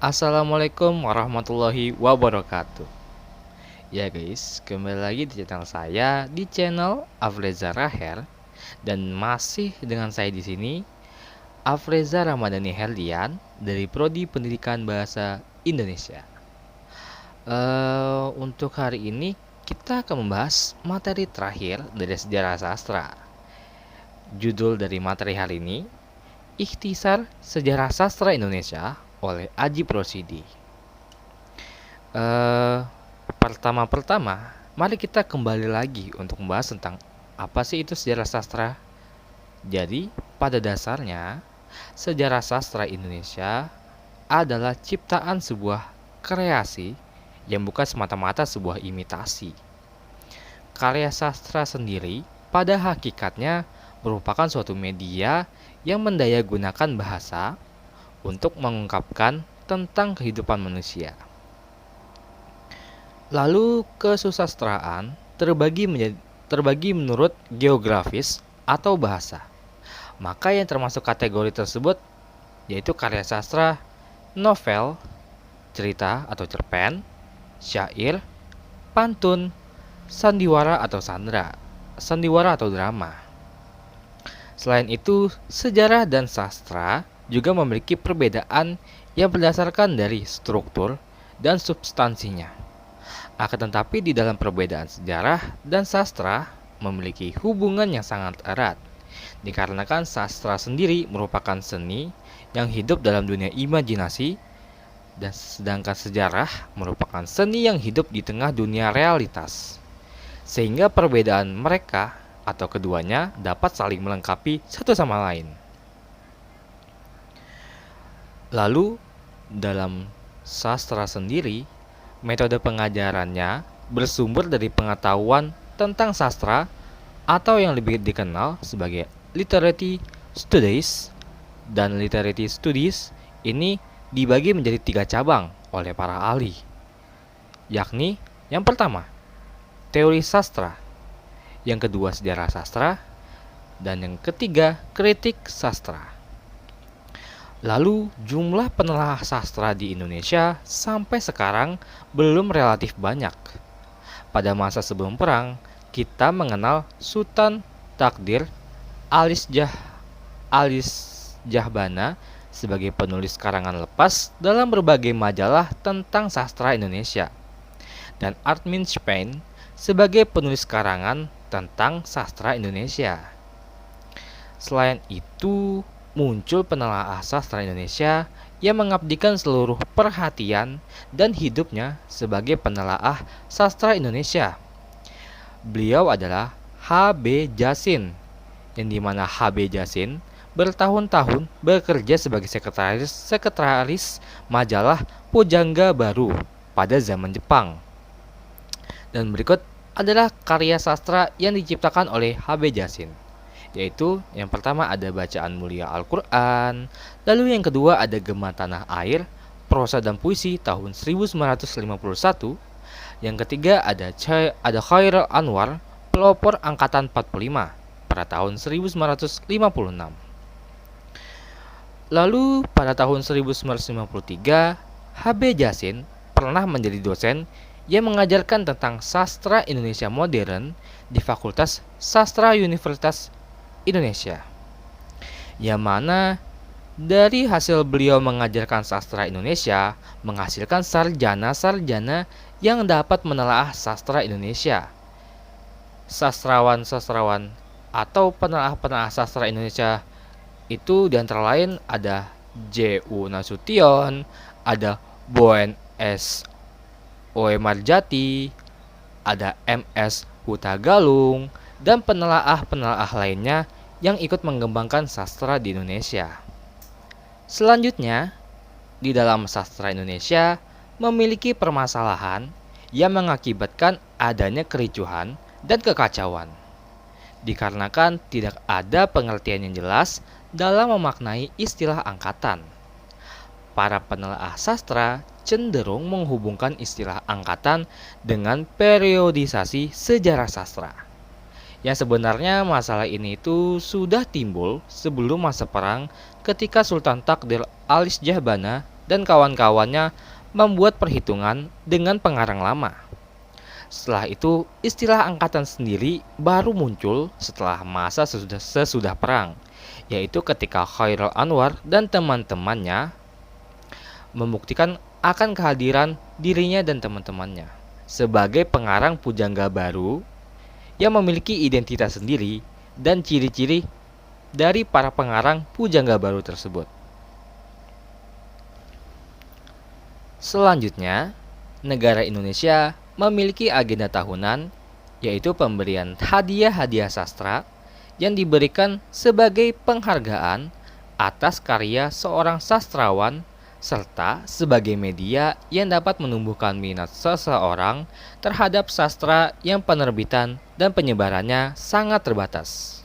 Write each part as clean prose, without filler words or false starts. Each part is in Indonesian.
Assalamualaikum warahmatullahi wabarakatuh. Ya guys, kembali lagi di channel saya di channel Afreza Raher dan masih dengan saya di sini Afreza Ramadhani Herdian dari Prodi Pendidikan Bahasa Indonesia. Untuk hari ini kita akan membahas materi terakhir dari sejarah sastra. Judul dari materi hari ini Ikhtisar Sejarah Sastra Indonesia oleh Aji Prosidi. Pertama-pertama, mari kita kembali lagi untuk membahas tentang apa sih itu sejarah sastra. Jadi, pada dasarnya, sejarah sastra Indonesia adalah ciptaan sebuah kreasi yang bukan semata-mata sebuah imitasi. Karya sastra sendiri pada hakikatnya merupakan suatu media yang mendayagunakan bahasa untuk mengungkapkan tentang kehidupan manusia. Lalu kesusastraan terbagi menurut geografis atau bahasa. Maka yang termasuk kategori tersebut yaitu karya sastra, novel, cerita atau cerpen, syair, pantun, sandiwara atau drama. Selain itu, sejarah dan sastra juga memiliki perbedaan yang berdasarkan dari struktur dan substansinya. Akan tetapi di dalam perbedaan sejarah dan sastra memiliki hubungan yang sangat erat. Dikarenakan sastra sendiri merupakan seni yang hidup dalam dunia imajinasi, dan sedangkan sejarah merupakan seni yang hidup di tengah dunia realitas. Sehingga perbedaan mereka atau keduanya dapat saling melengkapi satu sama lain. Lalu, dalam sastra sendiri, metode pengajarannya bersumber dari pengetahuan tentang sastra atau yang lebih dikenal sebagai literary studies, dan literary studies ini dibagi menjadi 3 cabang oleh para ahli, yakni yang pertama, teori sastra, yang kedua sejarah sastra, dan yang ketiga kritik sastra. Lalu jumlah penelaah sastra di Indonesia sampai sekarang belum relatif banyak. Pada masa sebelum perang, kita mengenal Sultan Takdir Alis Jahbana sebagai penulis karangan lepas dalam berbagai majalah tentang sastra Indonesia, dan Artmin Spain sebagai penulis karangan tentang sastra Indonesia. Selain itu, muncul penelaah sastra Indonesia yang mengabdikan seluruh perhatian dan hidupnya sebagai penelaah sastra Indonesia. Beliau adalah H.B. Jasin, yang dimana H.B. Jasin bertahun-tahun bekerja sebagai sekretaris majalah Pujangga Baru pada zaman Jepang. Dan berikut adalah karya sastra yang diciptakan oleh H.B. Jasin, yaitu yang pertama ada Bacaan Mulia Al-Quran, lalu yang kedua ada Gema Tanah Air, prosa dan puisi tahun 1951, yang ketiga ada Khairul Anwar, pelopor angkatan 45 pada tahun 1956. Lalu pada tahun 1953, H.B. Jasin pernah menjadi dosen yang mengajarkan tentang sastra Indonesia modern di Fakultas Sastra Universitas Indonesia, yang mana dari hasil beliau mengajarkan sastra Indonesia menghasilkan sarjana-sarjana yang dapat menelaah sastra Indonesia. Sastrawan-sastrawan atau penelaah-penelaah sastra Indonesia itu diantara lain ada J.U. Nasution, ada Boen S. O.E. Marjati, ada M.S. Huta Galung, dan penelaah-penelaah lainnya yang ikut mengembangkan sastra di Indonesia. Selanjutnya, di dalam sastra Indonesia memiliki permasalahan yang mengakibatkan adanya kericuhan dan kekacauan, dikarenakan tidak ada pengertian yang jelas dalam memaknai istilah angkatan. Para penelaah sastra cenderung menghubungkan istilah angkatan dengan periodisasi sejarah sastra. Yang sebenarnya masalah ini itu sudah timbul sebelum masa perang ketika Sultan Takdir Alis Jahbana dan kawan-kawannya membuat perhitungan dengan pengarang lama. Setelah itu, istilah angkatan sendiri baru muncul setelah masa sesudah perang, yaitu ketika Khairul Anwar dan teman-temannya membuktikan akan kehadiran dirinya dan teman-temannya sebagai pengarang pujangga baru yang memiliki identitas sendiri dan ciri-ciri dari para pengarang pujangga baru tersebut. Selanjutnya, negara Indonesia memiliki agenda tahunan, yaitu pemberian hadiah-hadiah sastra yang diberikan sebagai penghargaan atas karya seorang sastrawan serta sebagai media yang dapat menumbuhkan minat seseorang terhadap sastra yang penerbitan dan penyebarannya sangat terbatas.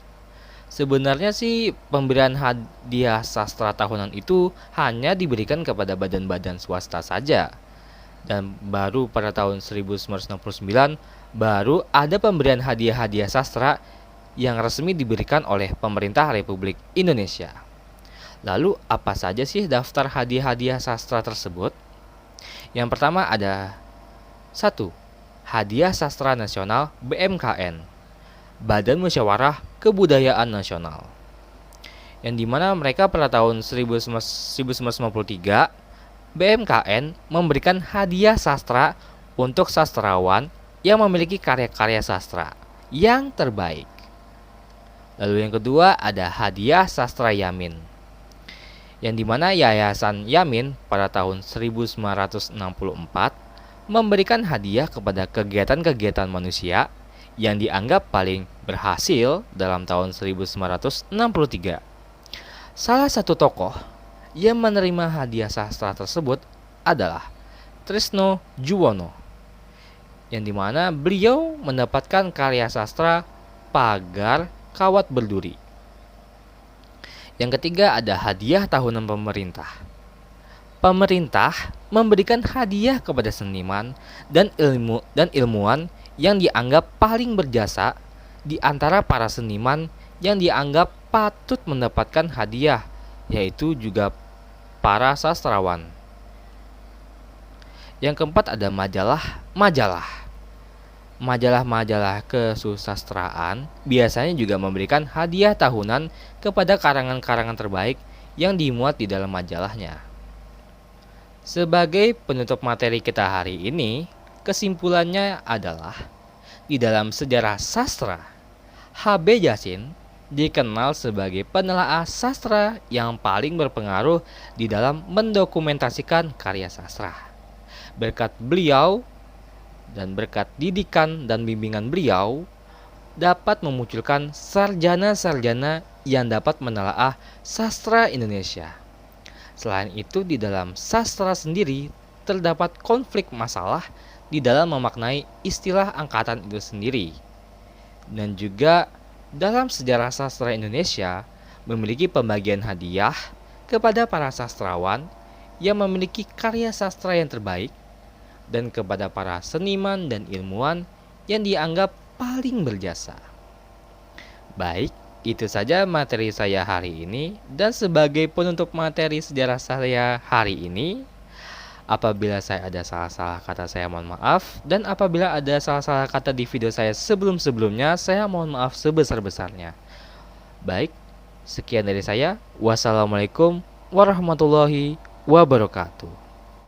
Sebenarnya sih pemberian hadiah sastra tahunan itu hanya diberikan kepada badan-badan swasta saja. Dan baru pada tahun 1969 baru ada pemberian hadiah-hadiah sastra yang resmi diberikan oleh pemerintah Republik Indonesia. Lalu apa saja sih daftar hadiah-hadiah sastra tersebut? Yang pertama ada 1. Hadiah Sastra Nasional BMKN, Badan Musyawarah Kebudayaan Nasional, yang dimana mereka pada tahun 1953 BMKN memberikan hadiah sastra untuk sastrawan yang memiliki karya-karya sastra yang terbaik. Lalu yang kedua ada hadiah Sastra Yamin, yang dimana Yayasan Yamin pada tahun 1964 memberikan hadiah kepada kegiatan-kegiatan manusia yang dianggap paling berhasil dalam tahun 1963. Salah satu tokoh yang menerima hadiah sastra tersebut adalah Trisno Juwono, yang dimana beliau mendapatkan karya sastra Pagar Kawat Berduri. Yang ketiga ada hadiah tahunan pemerintah. Pemerintah memberikan hadiah kepada seniman dan ilmuwan yang dianggap paling berjasa di antara para seniman yang dianggap patut mendapatkan hadiah, yaitu juga para sastrawan. Yang keempat ada majalah. Majalah-majalah kesusastraan biasanya juga memberikan hadiah tahunan kepada karangan-karangan terbaik yang dimuat di dalam majalahnya. Sebagai penutup materi kita hari ini, kesimpulannya adalah di dalam sejarah sastra, H.B. Yasin dikenal sebagai penelaah sastra yang paling berpengaruh di dalam mendokumentasikan karya sastra. Berkat beliau dan berkat didikan dan bimbingan beliau dapat memunculkan sarjana-sarjana yang dapat menelaah sastra Indonesia. Selain itu, di dalam sastra sendiri terdapat konflik masalah di dalam memaknai istilah angkatan itu sendiri. Dan juga dalam sejarah sastra Indonesia memiliki pembagian hadiah kepada para sastrawan yang memiliki karya sastra yang terbaik dan kepada para seniman dan ilmuwan yang dianggap paling berjasa. Baik, itu saja materi saya hari ini, dan sebagai penutup materi sejarah saya hari ini, apabila saya ada salah-salah kata saya mohon maaf, dan apabila ada salah-salah kata di video saya sebelum-sebelumnya, saya mohon maaf sebesar-besarnya. Baik, sekian dari saya. Wassalamualaikum warahmatullahi wabarakatuh.